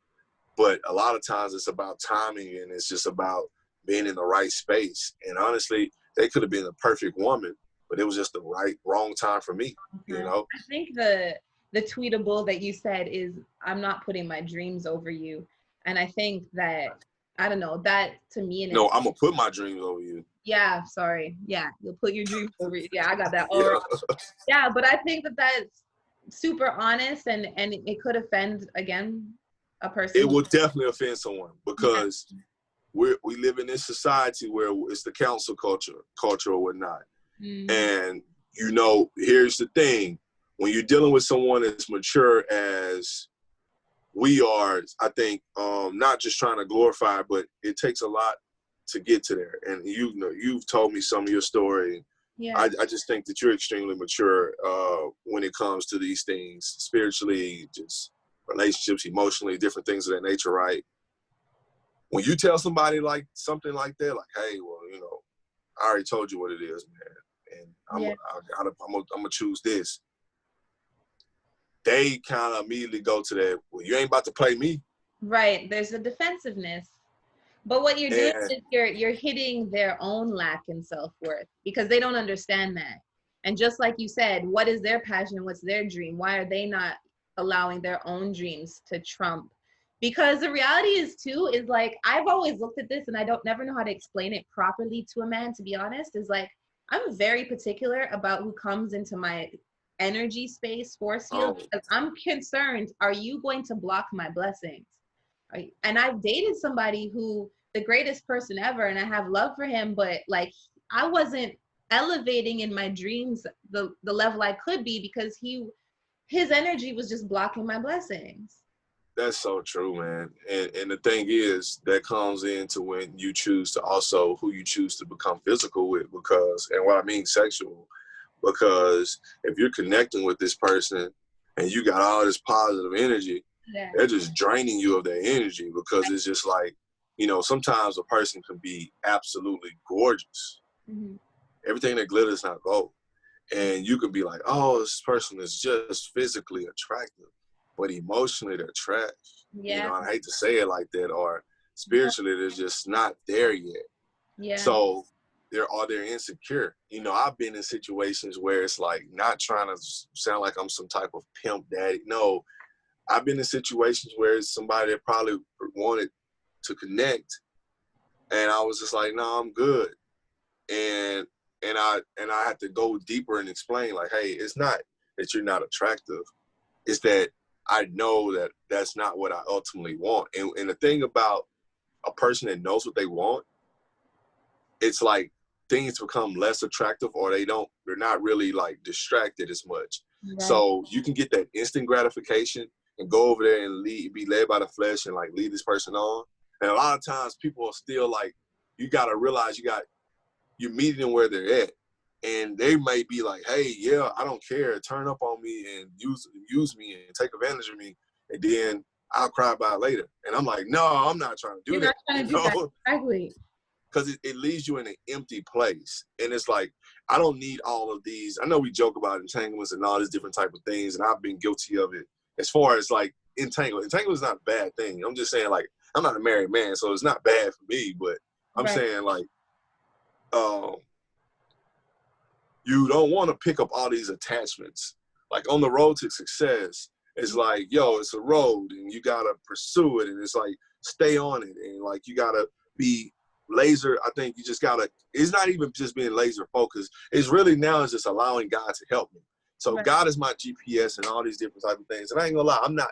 But a lot of times it's about timing, and it's just about being in the right space. And honestly, they could have been the perfect woman, but it was just the wrong time for me, you know? I think the tweetable that you said is, I'm not putting my dreams over you. And I think that, I don't know, that to me, and No, I'm going to put my dreams over you. yeah, sorry. Yeah, you'll put your dreams over you. Yeah, I got that all Yeah. wrong. Yeah, but I think that that's super honest, and it could offend, again, a person. It will definitely offend someone, because we live in this society where it's the council culture or whatnot. Mm-hmm. And, you know, here's the thing. When you're dealing with someone as mature as we are, I think, not just trying to glorify, but it takes a lot to get to there. And you know, you've told me some of your story. Yeah. I just think that you're extremely mature when it comes to these things, spiritually, just relationships, emotionally, different things of that nature, right? When you tell somebody like something like that, like, hey, well, you know, I already told you what it is, man, and I'm gonna choose this. They kind of immediately go to that, well, you ain't about to play me. Right. There's a defensiveness. But what you're doing is you're hitting their own lack in self-worth, because they don't understand that. And just like you said, what is their passion? What's their dream? Why are they not allowing their own dreams to trump? Because the reality is too, is like, I've always looked at this, and I don't never know how to explain it properly to a man, to be honest, is like, I'm very particular about who comes into my energy space, force field, because I'm concerned, are you going to block my blessings? And I've dated somebody who, the greatest person ever, and I have love for him, but like, I wasn't elevating in my dreams the level I could be, because his energy was just blocking my blessings. That's so true, man. And the thing is, that comes into when you choose to also who you choose to become physical with, because, and what I mean sexual, because if you're connecting with this person and you got all this positive energy, they're just draining you of their energy, because it's just like, you know, sometimes a person can be absolutely gorgeous. Mm-hmm. Everything that glitters not gold. And you could be like, oh, this person is just physically attractive, but emotionally they're trash. You Yeah. know, I hate to say it like that, or spiritually they're just not there yet. Yeah. So they're insecure. You know, I've been in situations where it's like, not trying to sound like I'm some type of pimp daddy. No, I've been in situations where it's somebody that probably wanted to connect, and I was just like, no, I'm good. And I had to go deeper and explain, like, hey, it's not that you're not attractive. It's that I know that that's not what I ultimately want. And the thing about a person that knows what they want, it's like things become less attractive, or they're not really like distracted as much. Right. So you can get that instant gratification and go over there and be led by the flesh and like lead this person on. And a lot of times people are still like, you got to realize you're meeting them where they're at. And they may be like, hey, yeah, I don't care. Turn up on me and use me and take advantage of me. And then I'll cry about it later. And I'm like, no, I'm not trying to do You're that. not trying to do that. Exactly. Because it leaves you in an empty place. And it's like, I don't need all of these. I know we joke about entanglements and all these different type of things, and I've been guilty of it. As far as like entanglement is not a bad thing. I'm just saying, like, I'm not a married man, so it's not bad for me. But I'm saying, like, you don't want to pick up all these attachments. Like on the road to success, it's like, yo, it's a road and you got to pursue it. And it's like, stay on it. And like, you got to be laser. I think you just got to, it's not even just being laser focused. It's really now is just allowing God to help me. So God is my GPS and all these different type of things. And I ain't gonna lie, I'm not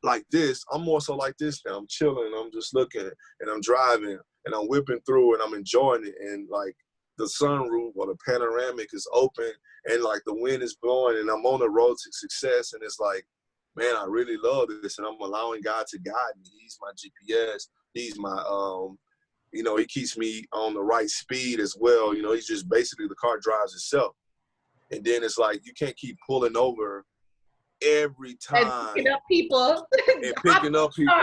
like this. I'm more so like this now. I'm chilling. I'm just looking and I'm driving and I'm whipping through and I'm enjoying it. And like, the sunroof or the panoramic is open and like the wind is blowing and I'm on the road to success. And it's like, man, I really love this. And I'm allowing God to guide me. He's my GPS. He's my, you know, he keeps me on the right speed as well. You know, he's just basically the car drives itself. And then it's like, you can't keep pulling over every time. And picking up people. And picking up people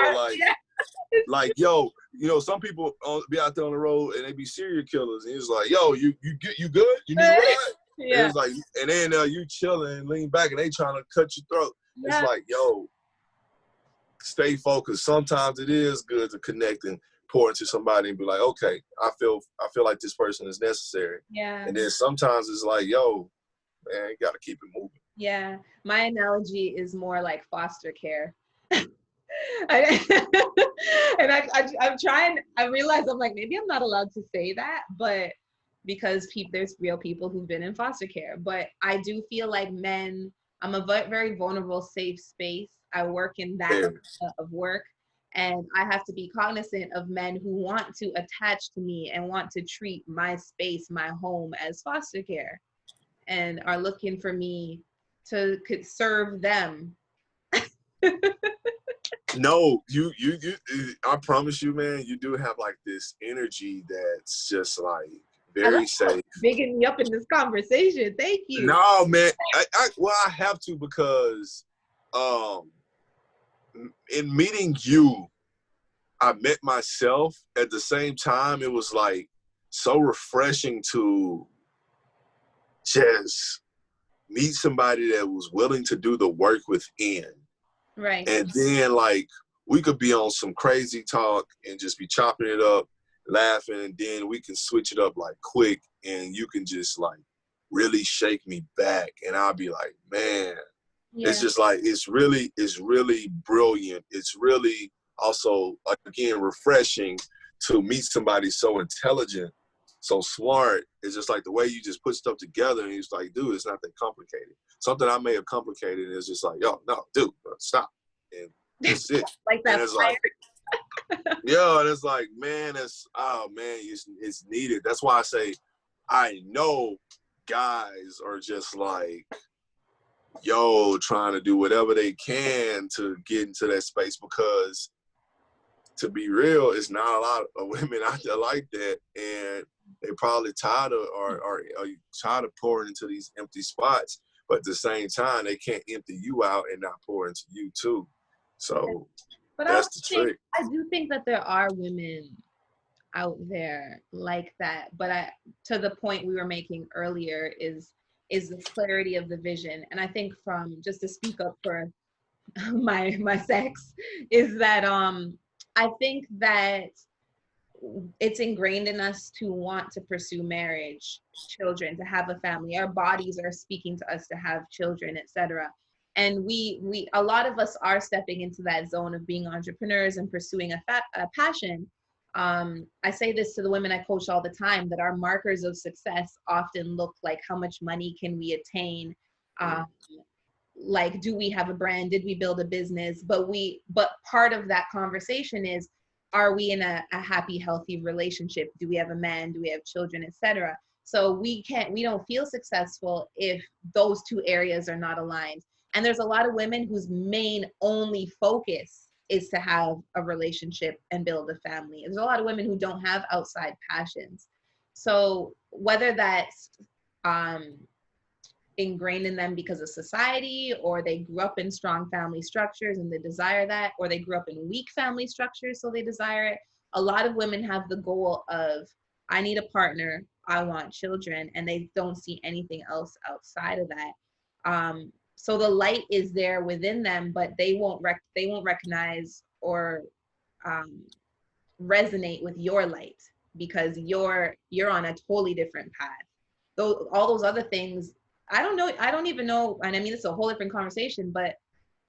like, yo, you know, some people be out there on the road and they be serial killers, and it's like, yo, you good? You need a ride? Yeah. And it's like, and then you chilling and lean back, and they trying to cut your throat. Yeah. It's like, yo, stay focused. Sometimes it is good to connect and pour into somebody and be like, okay, I feel like this person is necessary. Yeah. And then sometimes it's like, yo, man, you got to keep it moving. Yeah, my analogy is more like foster care. I'm trying, I realize I'm like, maybe I'm not allowed to say that, but because there's real people who've been in foster care. But I do feel like men, I'm a very vulnerable, safe space. I work in that of work, and I have to be cognizant of men who want to attach to me and want to treat my space, my home, as foster care, and are looking for me to could serve them. No, you, I promise you, man, you do have like this energy that's just like very safe. Bigging me up in this conversation. Thank you. No, man. I have to, because in meeting you, I met myself at the same time. It was like so refreshing to just meet somebody that was willing to do the work within. Right. And then like we could be on some crazy talk and just be chopping it up, laughing, and then we can switch it up like quick, and you can just like really shake me back, and I'll be like, man, it's just like, it's really brilliant. It's really also, again, refreshing to meet somebody so intelligent, so smart. It's just like the way you just put stuff together, and it's like, dude, it's not that complicated. Something I may have complicated is just like, yo, no, dude, stop. And that's it. Like that. And it's like, yeah, and it's like, man, it's needed. That's why I say, I know guys are just like, yo, trying to do whatever they can to get into that space, because to be real, it's not a lot of women out there like that, and they probably tired of or tired of pouring into these empty spots, but at the same time, they can't empty you out and not pour into you too. So but that's the trick. I do think that there are women out there like that, but to the point we were making earlier is is the clarity of the vision. And I think, from just to speak up for my sex, is that I think that it's ingrained in us to want to pursue marriage, children, to have a family. Our bodies are speaking to us to have children, etc. And we a lot of us are stepping into that zone of being entrepreneurs and pursuing a passion. I say this to the women I coach all the time, that our markers of success often look like, how much money can we attain? Like, do we have a brand? Did we build a business? But part of that conversation is, are we in a happy, healthy relationship? Do we have a man? Do we have children, etc.? So we don't feel successful if those two areas are not aligned. And there's a lot of women whose main only focus is to have a relationship and build a family. There's a lot of women who don't have outside passions. So whether that's ingrained in them because of society, or they grew up in strong family structures and they desire that, or they grew up in weak family structures so they desire it. A lot of women have the goal of, I need a partner, I want children, and they don't see anything else outside of that. So the light is there within them, but they won't recognize or resonate with your light, because you're on a totally different path. Though all those other things, I don't even know, and I mean, it's a whole different conversation, but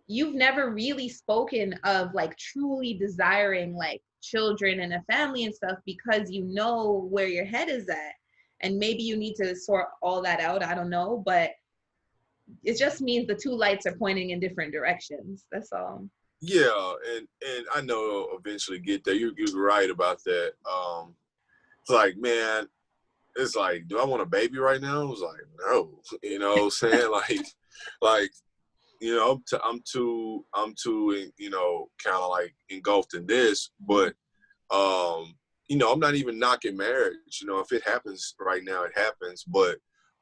you've never really spoken of like truly desiring like children and a family and stuff, because you know where your head is at. And maybe you need to sort all that out, I don't know, but it just means the two lights are pointing in different directions. That's all. Yeah, and I know it'll eventually get there. You're right about that. It's like, man, it's like, do I want a baby right now? I was like, no, you know what I'm saying? like, you know, I'm too, you know, kind of like engulfed in this, but, you know, I'm not even knocking marriage. You know, if it happens right now, it happens. But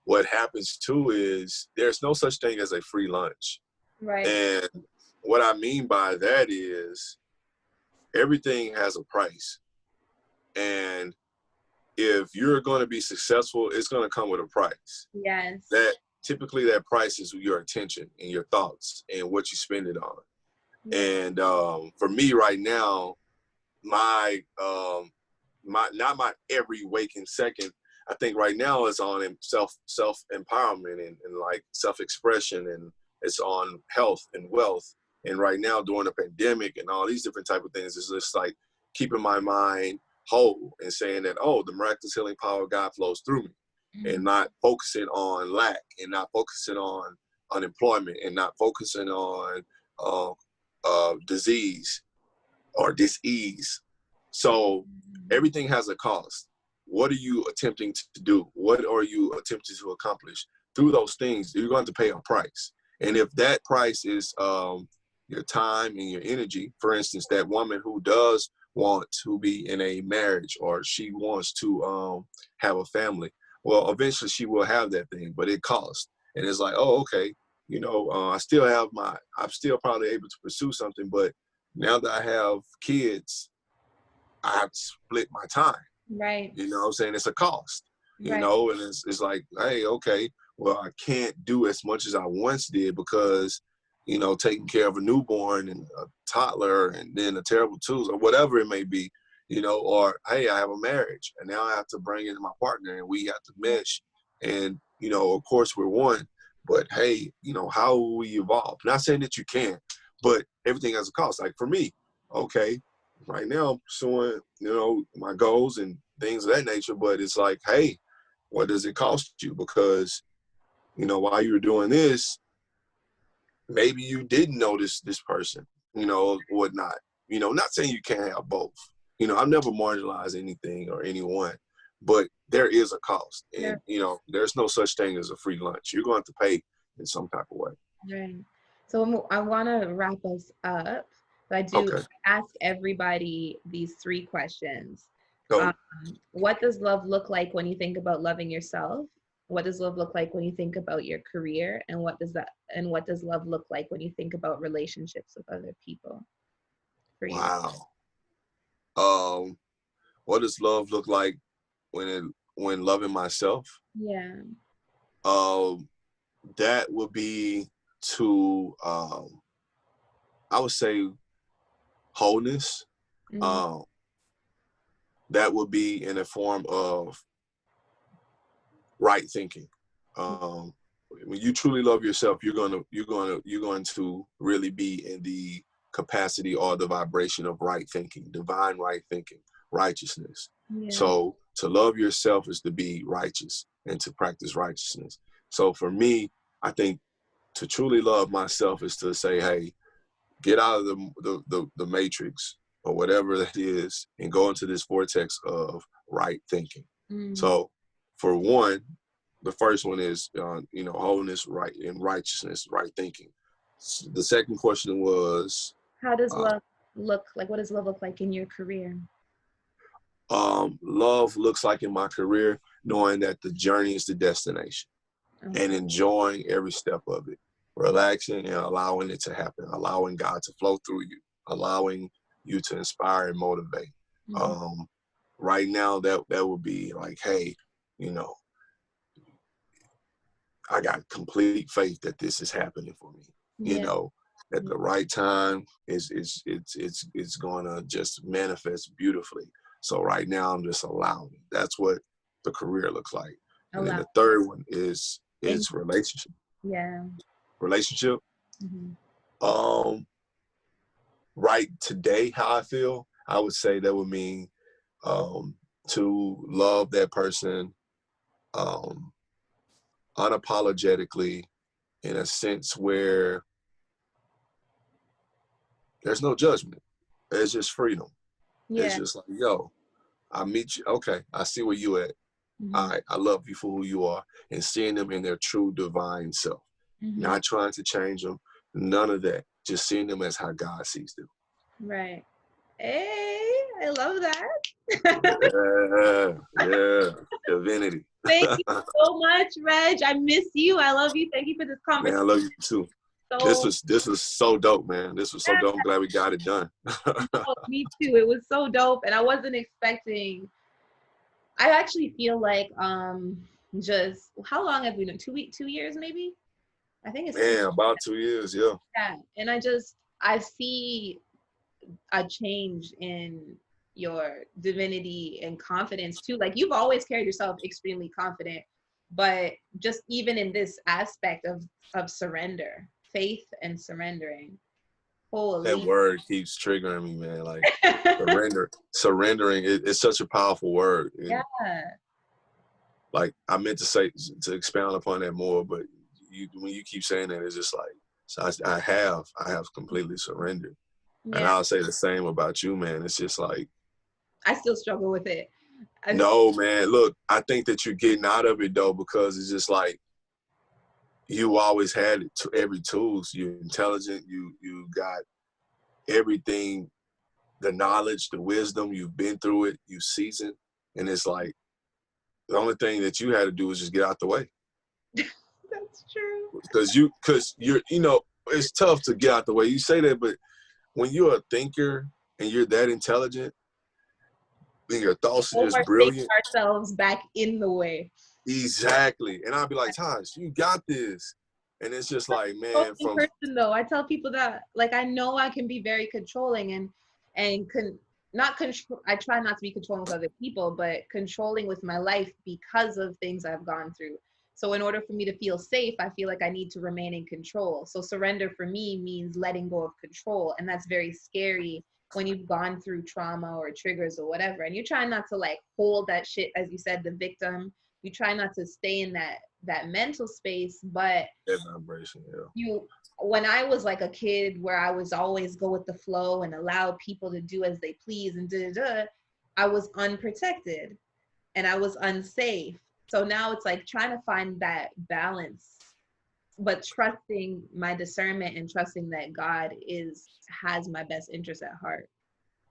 what happens too is there's no such thing as a free lunch. Right. And what I mean by that is everything has a price. And if you're going to be successful, it's going to come with a price. Yes. That typically that price is your attention and your thoughts and what you spend it on. And for me right now, my not my every waking second, I think right now is on self empowerment and like self-expression, and it's on health and wealth. And right now during the pandemic and all these different type of things, it's just like keeping my mind whole and saying that, oh, the miraculous healing power of God flows through me, and not focusing on lack, and not focusing on unemployment, and not focusing on disease or dis-ease. So everything has a cost. What are you attempting to do? What are you attempting to accomplish? Through those things, you're going to pay a price. And if that price is your time and your energy, for instance, that woman who does want to be in a marriage, or she wants to have a family, well, eventually she will have that thing, but it costs. And it's like, oh, okay, you know, I'm still probably able to pursue something, but now that I have kids, I have to split my time. Right. You know what I'm saying? It's a cost, you Right. know, and it's like, hey, okay, well, I can't do as much as I once did because, you know, taking care of a newborn and a toddler and then a terrible twos or whatever it may be, you know, or, hey, I have a marriage and now I have to bring in my partner and we have to mesh. And, you know, of course we're one, but hey, you know, how will we evolve? Not saying that you can't, but everything has a cost. Like for me, okay, right now I'm pursuing, you know, my goals and things of that nature, but it's like, hey, what does it cost you? Because, you know, while you were doing this, maybe you didn't notice this person, you know, whatnot. You know, not saying you can't have both. You know, I've never marginalized anything or anyone, but there is a cost. And, you know, there's no such thing as a free lunch. You're going to have to pay in some type of way. Right. So I want to wrap us up. So I ask everybody these 3 questions. What does love look like when you think about loving yourself? What does love look like when you think about your career? And what does love look like when you think about relationships with other people for you? Wow. What does love look like when loving myself? Yeah. That would be to, I would say, wholeness. Mm-hmm. That would be in a form of right thinking. When you truly love yourself, you're going to really be in the capacity or the vibration of right thinking, divine right thinking, righteousness. Yeah. So to love yourself is to be righteous and to practice righteousness. So for me, I think to truly love myself is to say, hey, get out of the matrix or whatever that is and go into this vortex of right thinking. Mm-hmm. So for one, the first one is, wholeness, right, and righteousness, right thinking. The second question was, How does love look like? What does love look like in your career? love looks like in my career, knowing that the journey is the destination and enjoying every step of it, relaxing and allowing it to happen, allowing God to flow through you, allowing you to inspire and motivate. Mm-hmm. Right now, that would be like, hey, I got complete faith that this is happening for me. Yeah. At the right time it's gonna just manifest beautifully. So right now I'm just allowing. That's what the career looks like. And then Allow. the third one is And relationship. yeah. Relationship. Mm-hmm. Right today, how I feel, I would say that would mean to love that person unapologetically, in a sense where there's no judgment. It's just freedom. It's Yeah. just like, yo, I meet you. Okay, I see where you at. All Mm-hmm. right, I love you for who you are, and seeing them in their true divine self. Mm-hmm. Not trying to change them, none of that. Just seeing them as how God sees them. Right. Hey, I love that. Yeah, divinity. Thank you so much, Reg. I miss you. I love you. Thank you for this Man, I conversation. love you too. So, This was so dope, man. This was so dope. I'm glad we got it done. me too. It was so dope, and I wasn't expecting. I actually feel like just how long have we known? 2 years maybe. I think it's 2. Man, about 2 years, yeah. Yeah, and I see a change in your divinity and confidence too. Like you've always carried yourself extremely confident, but just even in this aspect of surrender, faith and surrendering. That Holy. word keeps triggering me, man. Like surrendering. It's such a powerful word. And Yeah. like I meant to expound upon that more, but when you keep saying that, it's just like, so I have completely surrendered. And Yeah. I'll say the same about you, man. It's just like, I still struggle with it. no, man. Look, I think that you're getting out of it though, because it's just like you always had it to every tools. You're intelligent. You got everything, the knowledge, the wisdom. You've been through it. You seasoned, and it's like the only thing that you had to do is just get out the way. That's true. Because you're it's tough to get out the way. You say that, but when you're a thinker and you're that intelligent, then your thoughts are just Overthink brilliant. ourselves back in the way. Exactly. And I'll be like, Tash, you got this. And it's just like, man, In person though, I tell people that like I know I can be very controlling and not control. I try not to be controlling with other people, but controlling with my life because of things I've gone through. So in order for me to feel safe, I feel like I need to remain in control. So surrender for me means letting go of control, and that's very scary when you've gone through trauma or triggers or whatever, and you're trying not to like hold that shit, as you said, the victim. You try not to stay in that mental space, but that vibration, yeah. When I was like a kid where I was always go with the flow and allow people to do as they please and I was unprotected and I was unsafe. So now it's like trying to find that balance, but trusting my discernment and trusting that God has my best interest at heart.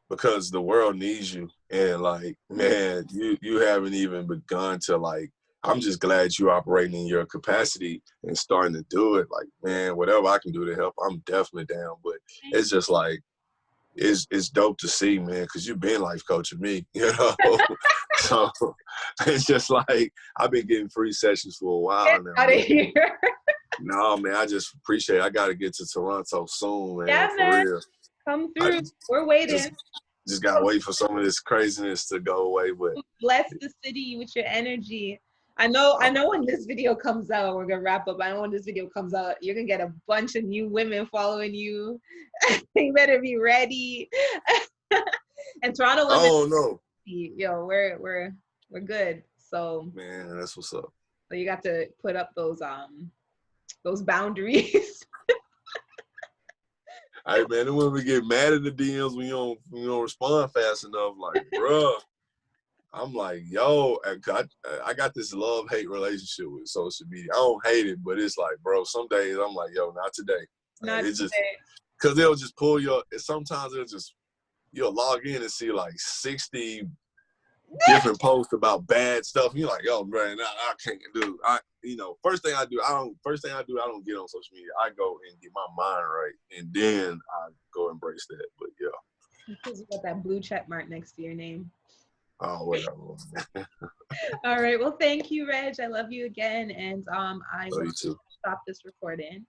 Because the world needs you. And like, man, you haven't even begun to like, I'm just glad you're operating in your capacity and starting to do it. Like, man, whatever I can do to help, I'm definitely down. But it's just like, it's dope to see, man, because you've been life coaching me, So it's just like, I've been getting free sessions for a while now. Out of here. No, man, I just appreciate it. I got to get to Toronto soon, man, Yeah, for man. real. Come through. We're waiting. Just got to wait for some of this craziness to go away. But bless the city with your energy. I know when this video comes out, we're gonna wrap up. I know when this video comes out, you're gonna get a bunch of new women following you. You better be ready. And Toronto women, oh no, yo, we're good. So man, that's what's up. So you got to put up those boundaries. Hey man, then when we get mad in the DMs when you don't respond fast enough, like, bruh, I'm like, yo, I got this love-hate relationship with social media. I don't hate it, but it's like, bro, some days I'm like, yo, not today. Not it's today. Just because they'll just pull sometimes you'll log in and see like 60 different posts about bad stuff. You're like, yo, man, I can't do. First thing I do, I don't get on social media. I go and get my mind right, and then I go embrace that. But yeah, Because you got that blue check mark next to your name. Oh, whatever. All right. Well, thank you, Reg. I love you again, and I will stop this recording.